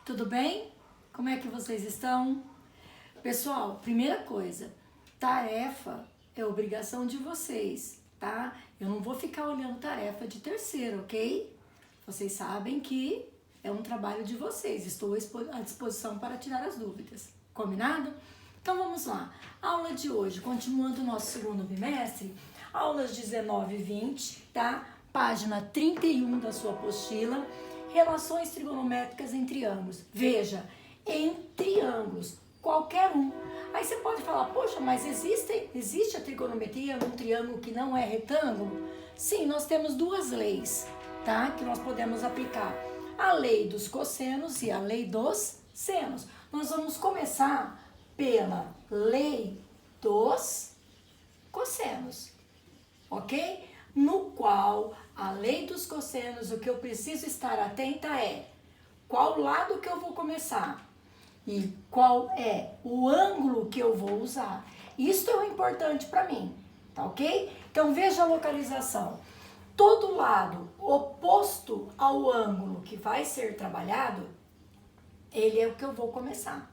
Tudo bem? Como é que vocês estão? Pessoal, primeira coisa, tarefa é obrigação de vocês, tá? Eu não vou ficar olhando tarefa de terceiro, ok? Vocês sabem que é um trabalho de vocês, estou à disposição para tirar as dúvidas, combinado? Então vamos lá, aula de hoje, continuando o nosso segundo bimestre, aulas 19 e 20, tá? Página 31 da sua apostila, relações trigonométricas em triângulos. Veja, em triângulos, qualquer um. Aí você pode falar, poxa, mas existe a trigonometria num triângulo que não é retângulo? Sim, nós temos duas leis, tá? Que nós podemos aplicar. A lei dos cossenos e a lei dos senos. Nós vamos começar pela lei dos cossenos, ok? No qual a lei dos cossenos, o que eu preciso estar atenta é qual lado que eu vou começar e qual é o ângulo que eu vou usar. Isso é o importante para mim, tá ok? Então veja a localização. Todo lado oposto ao ângulo que vai ser trabalhado, ele é o que eu vou começar,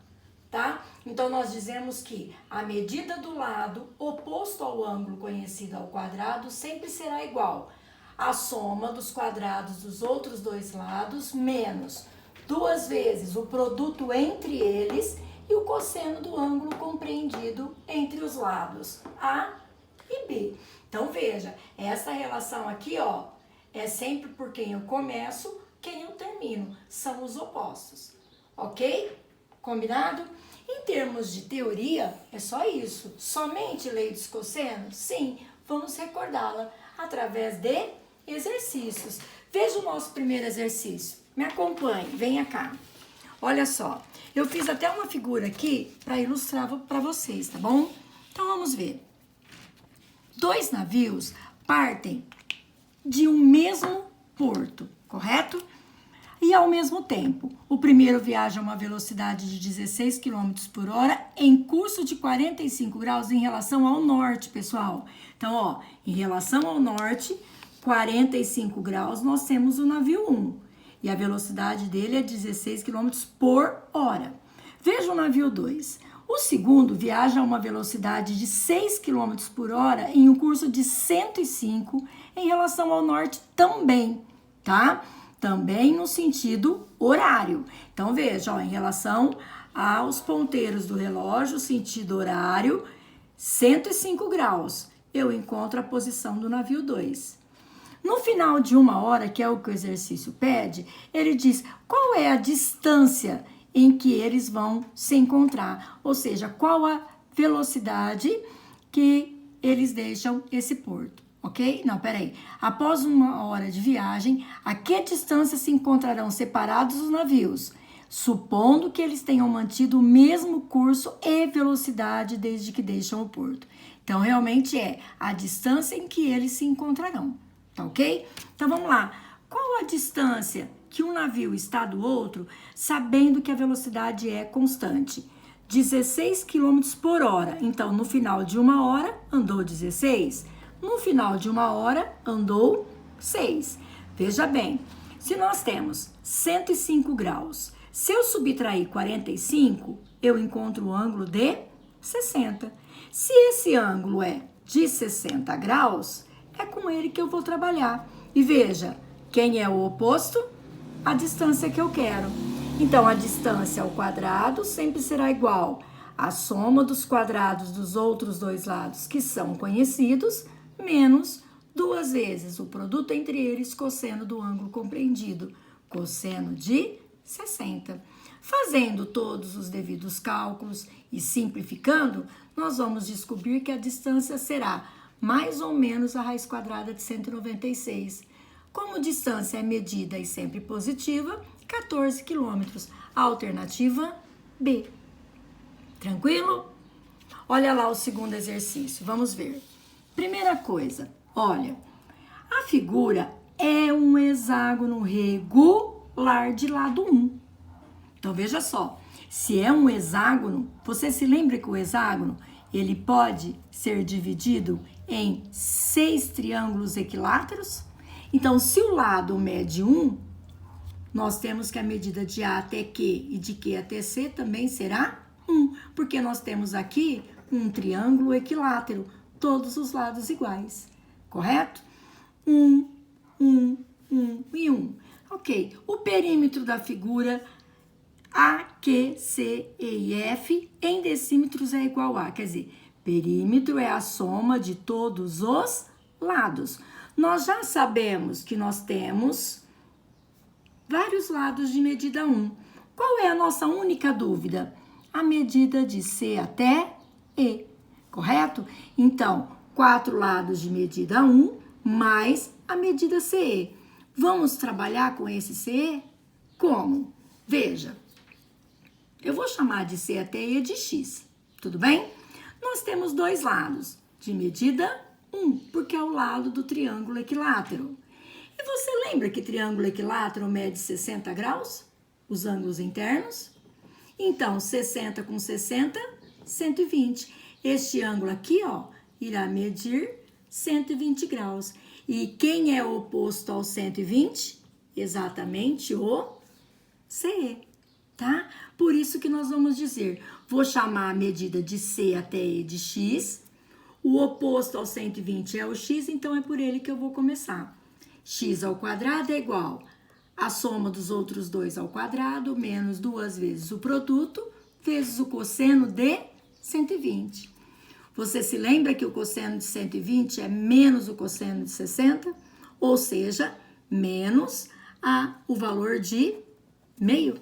tá? Então nós dizemos que a medida do lado oposto ao ângulo conhecido ao quadrado sempre será igual à soma dos quadrados dos outros dois lados menos duas vezes o produto entre eles e o cosseno do ângulo compreendido entre os lados A e B. Então veja, essa relação aqui, ó, é sempre por quem eu começo, quem eu termino, são os opostos, ok? Combinado? Em termos de teoria, é só isso. Somente lei dos cossenos? Sim, vamos recordá-la através de exercícios. Veja o nosso primeiro exercício. Me acompanhe, venha cá. Olha só, eu fiz até uma figura aqui para ilustrar para vocês, tá bom? Então vamos ver. Dois navios partem de um mesmo porto, correto? E ao mesmo tempo, o primeiro viaja a uma velocidade de 16 km por hora em curso de 45 graus em relação ao norte, pessoal. Então, ó, em relação ao norte, 45 graus, nós temos o navio 1. E a velocidade dele é 16 km por hora. Veja o navio 2. O segundo viaja a uma velocidade de 6 km por hora em um curso de 105 em relação ao norte também, tá? Também no sentido horário. Então, veja, ó, em relação aos ponteiros do relógio, sentido horário, 105 graus, eu encontro a posição do navio 2. No final de uma hora, que é o que o exercício pede, ele diz qual é a distância em que eles vão se encontrar, ou seja, qual a velocidade que eles deixam esse porto. Ok? Não, peraí. Após uma hora de viagem, a que distância se encontrarão separados os navios? Supondo que eles tenham mantido o mesmo curso e velocidade desde que deixam o porto. Então, realmente é a distância em que eles se encontrarão. Tá ok? Então, vamos lá. Qual a distância que um navio está do outro, sabendo que a velocidade é constante? 16 km por hora. Então, no final de uma hora, andou 16. No final de uma hora, andou 6. Veja bem, se nós temos 105 graus, se eu subtrair 45, eu encontro o ângulo de 60. Se esse ângulo é de 60 graus, é com ele que eu vou trabalhar. E veja, quem é o oposto? A distância que eu quero. Então, a distância ao quadrado sempre será igual à soma dos quadrados dos outros dois lados, que são conhecidos, menos duas vezes o produto entre eles, cosseno do ângulo compreendido, cosseno de 60. Fazendo todos os devidos cálculos e simplificando, nós vamos descobrir que a distância será mais ou menos a raiz quadrada de 196. Como distância é medida e sempre positiva, 14 quilômetros. Alternativa B. Tranquilo? Olha lá o segundo exercício, vamos ver. Primeira coisa, olha, a figura é um hexágono regular de lado 1. Então, veja só, se é um hexágono, você se lembra que o hexágono, ele pode ser dividido em 6 triângulos equiláteros? Então, se o lado mede 1, nós temos que a medida de A até Q e de Q até C também será 1, porque nós temos aqui um triângulo equilátero, todos os lados iguais, correto? 1, 1, 1 e 1. Ok, o perímetro da figura A, Q, C, E e F em decímetros é igual a, quer dizer, perímetro é a soma de todos os lados. Nós já sabemos que nós temos vários lados de medida 1. Qual é a nossa única dúvida? A medida de C até E, correto? Então, 4 lados de medida 1 mais a medida CE. Vamos trabalhar com esse CE? Como? Veja, eu vou chamar de C até E de X, tudo bem? Nós temos 2 lados de medida 1, porque é o lado do triângulo equilátero. E você lembra que triângulo equilátero mede 60 graus? Os ângulos internos? Então, 60 com 60, 120. Este ângulo aqui, ó, irá medir 120 graus. E quem é oposto ao 120? Exatamente o CE, tá? Por isso que nós vamos dizer, vou chamar a medida de C até E de X. O oposto ao 120 é o X, então é por ele que eu vou começar. X ao quadrado é igual a soma dos outros dois ao quadrado, menos 2 vezes o produto, vezes o cosseno de 120. Você se lembra que o cosseno de 120 é menos o cosseno de 60? Ou seja, menos o valor de meio.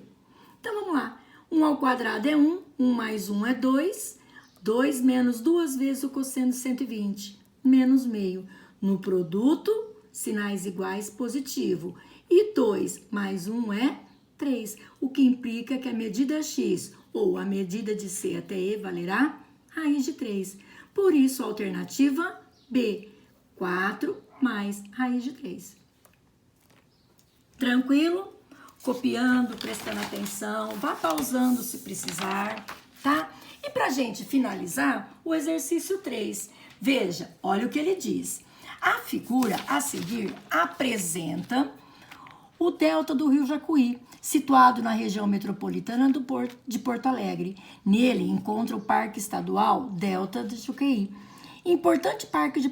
Então, vamos lá. 1 ao quadrado é 1, 1 mais 1 é 2, 2 menos 2 vezes o cosseno de 120, menos meio. No produto, sinais iguais, positivo. E 2 mais 1 é 3, o que implica que a medida x, ou a medida de C até E, valerá raiz de 3. Por isso, a alternativa B, 4 mais raiz de 3. Tranquilo? Copiando, prestando atenção, vá pausando se precisar, tá? E pra gente finalizar, o exercício 3. Veja, olha o que ele diz. A figura a seguir apresenta o delta do Rio Jacuí, situado na região metropolitana de Porto Alegre. Nele encontra o Parque Estadual Delta do Jacuí, importante parque de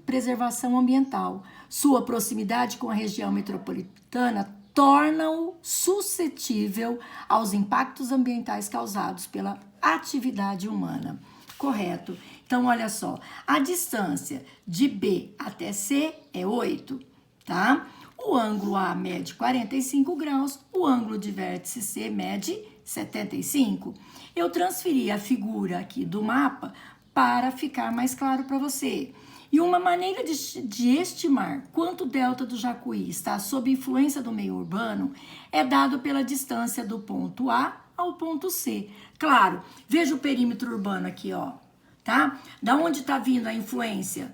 preservação ambiental. Sua proximidade com a região metropolitana torna-o suscetível aos impactos ambientais causados pela atividade humana. Correto? Então, olha só, a distância de B até C é 8, tá? O ângulo A mede 45 graus, o ângulo de vértice C mede 75. Eu transferi a figura aqui do mapa para ficar mais claro para você. E uma maneira de estimar quanto o delta do Jacuí está sob influência do meio urbano é dado pela distância do ponto A ao ponto C. Claro, veja o perímetro urbano aqui, ó, tá? Da onde está vindo a influência,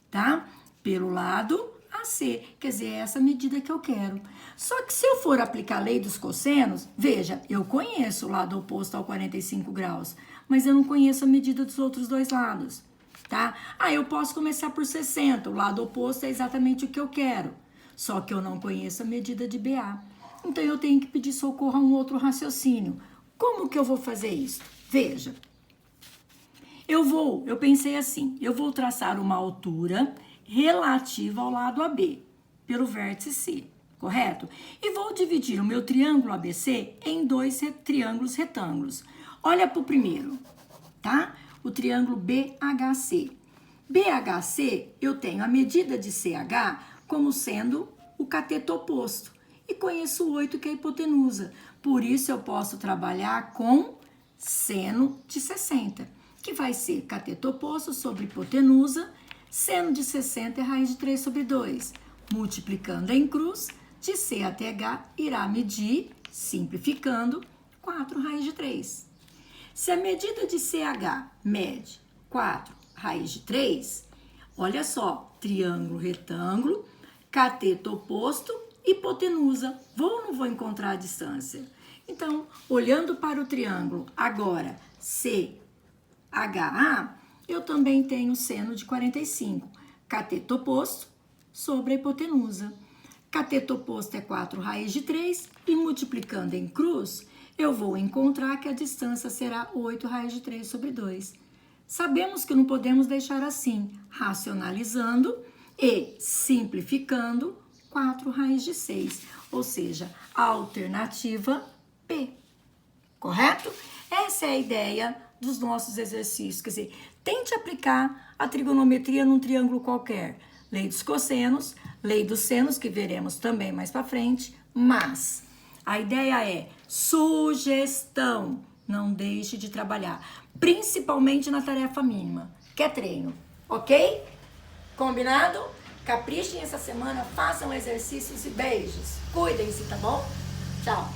tá? Pelo lado AC, quer dizer, é essa medida que eu quero. Só que se eu for aplicar a lei dos cossenos, veja, eu conheço o lado oposto ao 45 graus, mas eu não conheço a medida dos outros dois lados. Tá? Eu posso começar por 60, o lado oposto é exatamente o que eu quero, só que eu não conheço a medida de BA. Então, eu tenho que pedir socorro a um outro raciocínio. Como que eu vou fazer isso? Veja, eu pensei assim, eu vou traçar uma altura relativa ao lado AB, pelo vértice C, correto? E vou dividir o meu triângulo ABC em 2 triângulos retângulos. Olha para o primeiro, tá? O triângulo BHC. BHC, eu tenho a medida de CH como sendo o cateto oposto. E conheço o 8, que é a hipotenusa. Por isso, eu posso trabalhar com seno de 60, que vai ser cateto oposto sobre hipotenusa. Seno de 60 é raiz de 3 sobre 2. Multiplicando em cruz, de C até H, irá medir, simplificando, 4 raiz de 3. Se a medida de CH mede 4 raiz de 3, olha só, triângulo, retângulo, cateto oposto, hipotenusa. Vou ou não vou encontrar a distância? Então, olhando para o triângulo, agora CHA, eu também tenho seno de 45, cateto oposto sobre a hipotenusa. Cateto oposto é 4 raiz de 3 e multiplicando em cruz, eu vou encontrar que a distância será 8 raiz de 3 sobre 2. Sabemos que não podemos deixar assim, racionalizando e simplificando 4 raiz de 6, ou seja, a alternativa P. Correto? Essa é a ideia dos nossos exercícios. Quer dizer, tente aplicar a trigonometria num triângulo qualquer. Lei dos cossenos, lei dos senos, que veremos também mais para frente, mas a ideia é sugestão. Não deixe de trabalhar, principalmente na tarefa mínima, que é treino, ok? Combinado? Caprichem essa semana, façam exercícios e beijos. Cuidem-se, tá bom? Tchau!